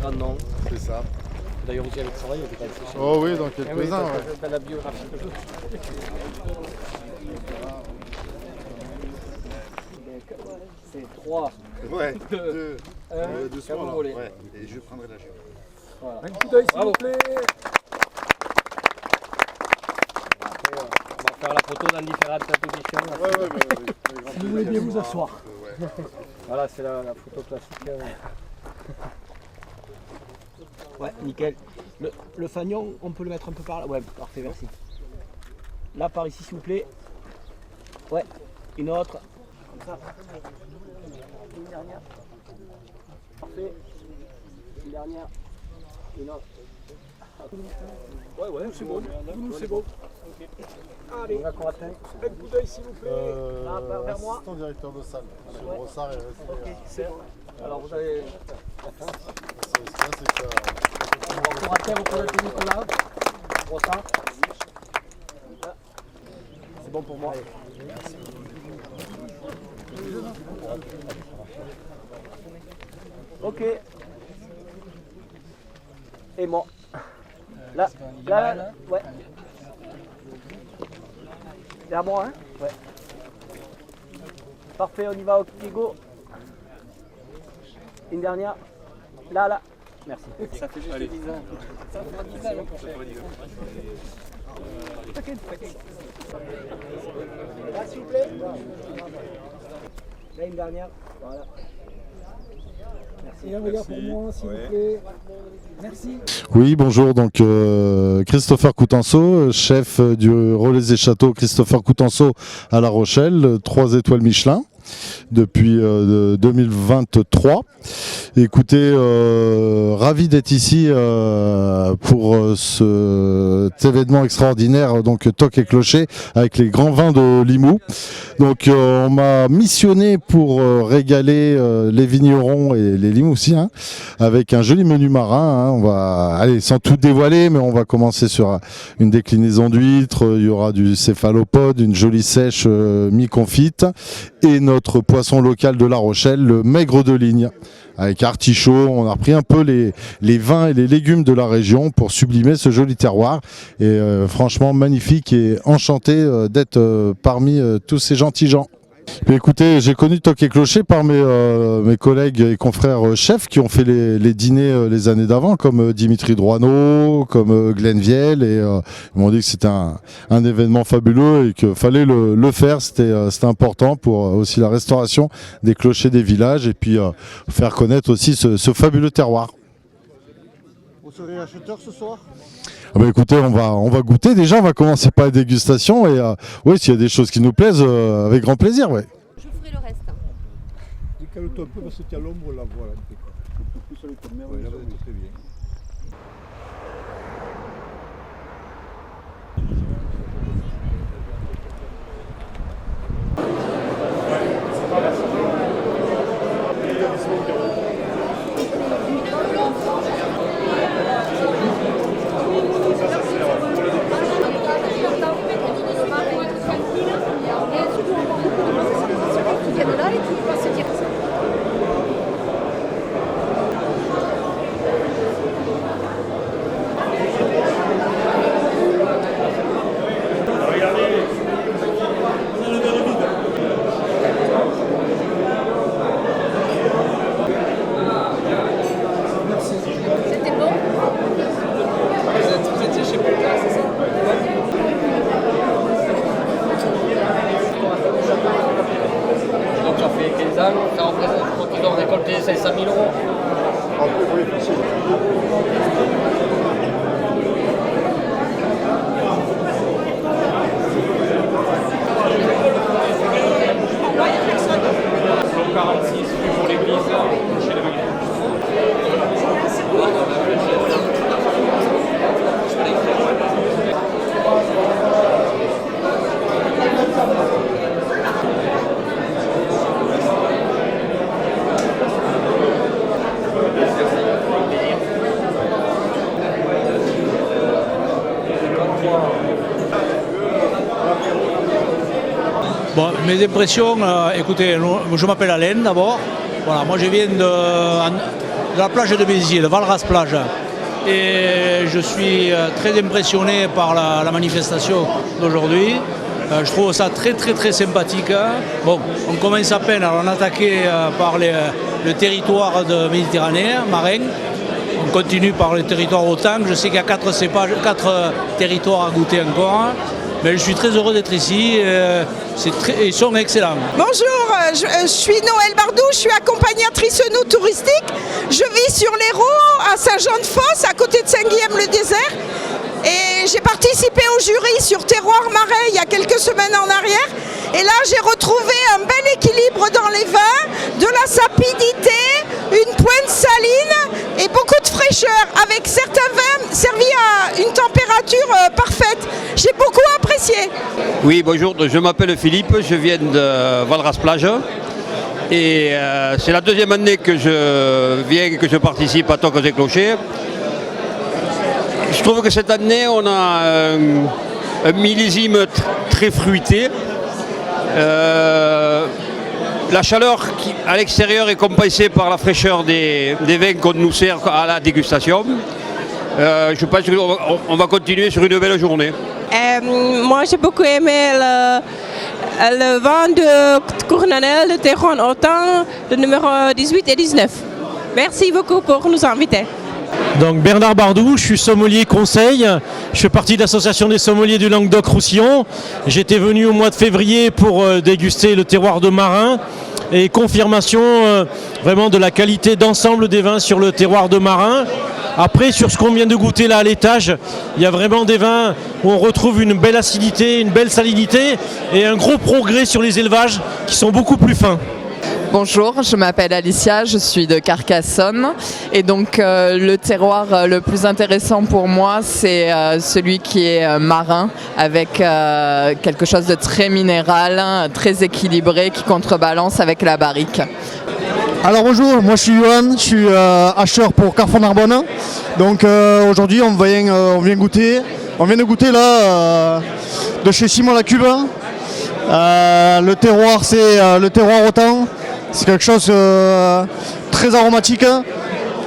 grands noms. C'est ça. D'ailleurs, vous y avez travaillé peut-être. Oh oui, dans quelques-uns. Ouais. Dans la biographie que je... C'est 3. Ouais, 2, 2 quand vous voulez. Ouais. Et je prendrai la chute. Voilà. Un coup d'œil s'il vous plaît. Après, on va faire la photo dans différentes positions. Si vous voulez bien vous asseoir. Voilà, c'est la photo classique. Ouais, nickel. Le fanion, on peut le mettre un peu par là. Ouais, parfait, merci. Là, par ici, s'il vous plaît. Ouais, une autre. Comme ça. Une dernière. Parfait. Une dernière. Une autre. Ouais, c'est bon. C'est bon. Allez, On a qu'on atteint. un coup d'œil s'il vous plaît. Là, vers moi. Assistant directeur de salle. Monsieur Ouais. Brossard est resté. Ok, c'est bon. Alors, vous avez. C'est ça. Pour atteindre, vous connaissez Nicolas. Brossard. C'est bon pour moi. Ok. Et moi. Là, ouais. C'est à moi, hein? Ouais. Parfait, on y va, ok, go. Une dernière. Là. Merci. Ça fait juste 10 ans. Ça fera 10 ans. Là, s'il vous plaît. Là, une dernière. Voilà. Et un regard pour moi s'il vous plaît. Merci. Oui, bonjour, donc Christopher Coutenceau, chef du Relais et Châteaux Christopher Coutenceau à La Rochelle, 3 étoiles Michelin depuis 2023. Écoutez, ravi d'être ici pour cet événement extraordinaire, donc Toc et Clocher, avec les grands vins de Limoux. Donc on m'a missionné pour régaler les vignerons et les Limousiens avec un joli menu marin. Hein. On va aller sans tout dévoiler, mais on va commencer sur une déclinaison d'huîtres. Il y aura du céphalopode, une jolie sèche mi-confite et notre poisson local de La Rochelle, le maigre de ligne. Avec artichaut, on a repris un peu les vins et les légumes de la région pour sublimer ce joli terroir. Et franchement magnifique et enchanté d'être parmi tous ces gentils gens. Mais écoutez, j'ai connu Toc et Clocher par mes collègues et confrères chefs qui ont fait les dîners les années d'avant, comme Dimitri Droineau, comme Glenn Viel, et ils m'ont dit que c'était un événement fabuleux et qu'il fallait le faire. C'était important pour aussi la restauration des clochers des villages et puis faire connaître aussi ce fabuleux terroir. Vous serez acheteur ce soir? Ah bah écoutez, on va goûter déjà, on va commencer par la dégustation et oui, s'il y a des choses qui nous plaisent, avec grand plaisir. Ouais. Je ferai le reste. Décale-toi un peu parce que tu as l'ombre là, voilà. Un peu plus avec ta mère. Oui, là, vous êtes très bien. C'était bon? Vous étiez chez Pulka, c'est ça? Donc ça fait 15 ans, ça représente, je crois qu'ils ont récolté 500 000 euros. Oui, facile. Donc 46 pour l'église, chez les Belgiens. Bon, mes impressions, écoutez, je m'appelle Alain d'abord. Voilà, moi je viens la plage de Béziers, le Valras plage. Et je suis très impressionné par la manifestation d'aujourd'hui. Je trouve ça très sympathique. Bon, on commence à peine, alors on est attaqué par le territoire de Méditerranée, marin. On continue par le territoire OTAN. Je sais qu'il y a 4 territoires à goûter encore. Mais je suis très heureux d'être ici. Ils sont excellents. Bonjour, je suis Noël Bardou, je suis accompagnatrice nous touristique. Je vis sur l'Hérault, à Saint-Jean-de-Fosse, à côté de Saint-Guilhem-le-Désert. Et j'ai participé au jury sur Terroir Marais il y a quelques semaines en arrière. Et là, j'ai retrouvé un bel équilibre dans les vins, de la sapidité, une pointe saline et beaucoup de fraîcheur, avec certains vins servis à une température parfaite. J'ai beaucoup apprécié. Oui, bonjour, je m'appelle Philippe, je viens de Valras plage. Et c'est la deuxième année que je viens et que je participe à Toques et Clochers. Je trouve que cette année, on a un millésime très fruité. La chaleur à l'extérieur est compensée par la fraîcheur des vins qu'on nous sert à la dégustation. Je pense qu'on va continuer sur une belle journée. Moi, j'ai beaucoup aimé le vin de Cournanel, de Terron Autant, le numéro 18 et 19. Merci beaucoup pour nous inviter. Donc Bernard Bardou, je suis sommelier conseil, je fais partie de l'association des sommeliers du Languedoc-Roussillon. J'étais venu au mois de février pour déguster le terroir de Marin et confirmation vraiment de la qualité d'ensemble des vins sur le terroir de Marin. Après, sur ce qu'on vient de goûter là à l'étage, il y a vraiment des vins où on retrouve une belle acidité, une belle salinité et un gros progrès sur les élevages qui sont beaucoup plus fins. Bonjour, je m'appelle Alicia, je suis de Carcassonne et donc le terroir le plus intéressant pour moi c'est celui qui est marin avec quelque chose de très minéral, très équilibré qui contrebalance avec la barrique. Alors bonjour, moi je suis Johan, je suis acheteur pour Carrefour Narbonne. Donc aujourd'hui on vient de goûter là de chez Simon Lacube. Le terroir c'est le terroir Autant. C'est quelque chose de très aromatique.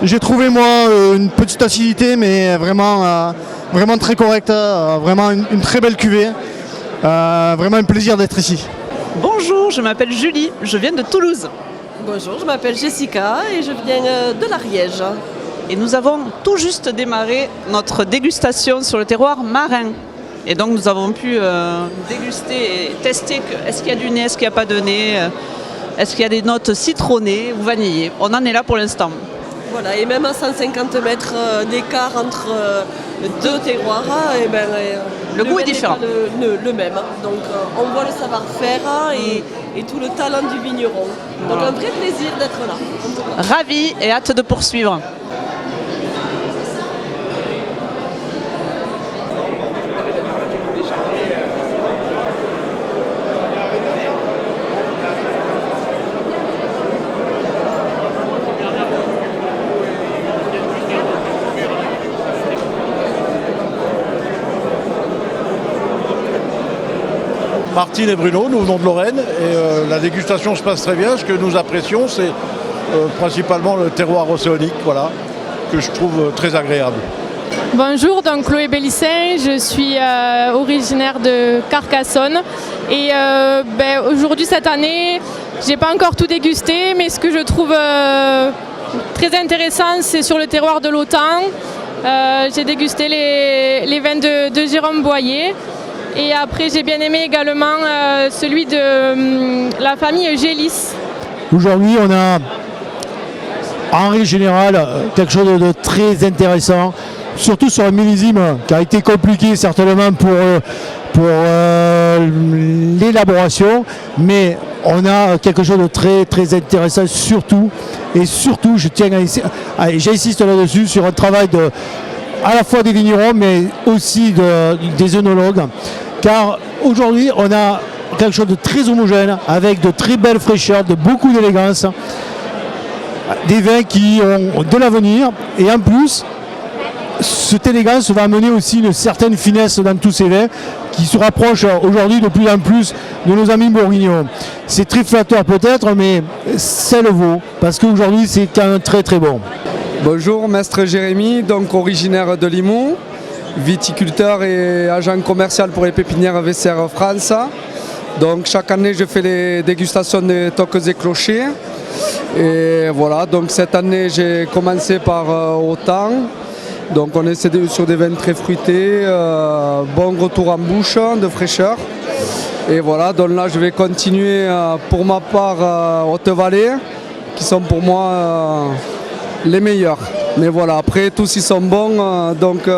J'ai trouvé moi une petite acidité mais vraiment très correcte, vraiment une très belle cuvée. Vraiment un plaisir d'être ici. Bonjour, je m'appelle Julie, je viens de Toulouse. Bonjour, je m'appelle Jessica et je viens de l'Ariège. Et nous avons tout juste démarré notre dégustation sur le terroir marin. Et donc nous avons pu déguster et tester est-ce qu'il y a du nez, est-ce qu'il n'y a pas de nez. Est-ce qu'il y a des notes citronnées ou vanillées? On en est là pour l'instant. Voilà, et même à 150 mètres d'écart entre deux terroirs, le goût est différent. Le même. Donc on voit le savoir-faire et tout le talent du vigneron. Donc un vrai plaisir d'être là. Ravi et hâte de poursuivre. Martine et Bruno, nous venons de Lorraine et la dégustation se passe très bien. Ce que nous apprécions, c'est principalement le terroir océanique, voilà, que je trouve très agréable. Bonjour, donc Chloé Bellissin, je suis originaire de Carcassonne et aujourd'hui cette année, j'ai pas encore tout dégusté, mais ce que je trouve très intéressant, c'est sur le terroir de l'Autan. J'ai dégusté les vins de Jérôme Boyer. Et après, j'ai bien aimé également celui de la famille Gélis. Aujourd'hui, on a en règle générale quelque chose de très intéressant, surtout sur un millésime qui a été compliqué certainement pour l'élaboration, mais on a quelque chose de très très intéressant surtout, et surtout je tiens j'insiste là-dessus sur un travail à la fois des vignerons mais aussi des œnologues, car aujourd'hui on a quelque chose de très homogène avec de très belles fraîcheurs, de beaucoup d'élégance, des vins qui ont de l'avenir, et en plus cette élégance va amener aussi une certaine finesse dans tous ces vins qui se rapprochent aujourd'hui de plus en plus de nos amis bourguignons. C'est très flatteur peut-être, mais c'est le vaut, parce qu'aujourd'hui c'est quand même très très bon. Bonjour, maître Jérémy, donc originaire de Limoux, viticulteur et agent commercial pour les pépinières VCR France. Donc chaque année je fais les dégustations des toques et clochers. Et voilà, donc cette année j'ai commencé par Autan. Donc on est sur des vins très fruités, bon retour en bouche, de fraîcheur. Et voilà, donc là je vais continuer pour ma part Haute-Vallée, qui sont pour moi les meilleurs. Mais voilà, après tous ils sont bons, donc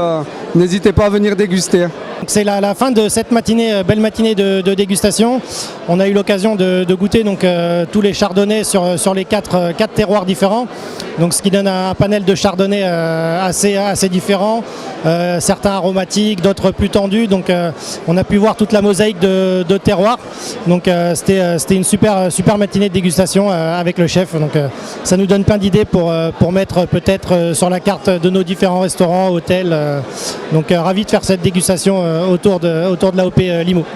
n'hésitez pas à venir déguster. C'est la fin de cette matinée, belle matinée de dégustation. On a eu l'occasion de goûter donc, tous les chardonnays sur les quatre terroirs différents. Donc, ce qui donne un panel de chardonnay assez différent. Certains aromatiques, d'autres plus tendus. Donc on a pu voir toute la mosaïque de terroirs. Donc c'était une super matinée de dégustation avec le chef. Donc ça nous donne plein d'idées pour mettre peut-être sur la carte de nos différents restaurants, hôtels. Donc ravi de faire cette dégustation autour de l'AOP Limoux.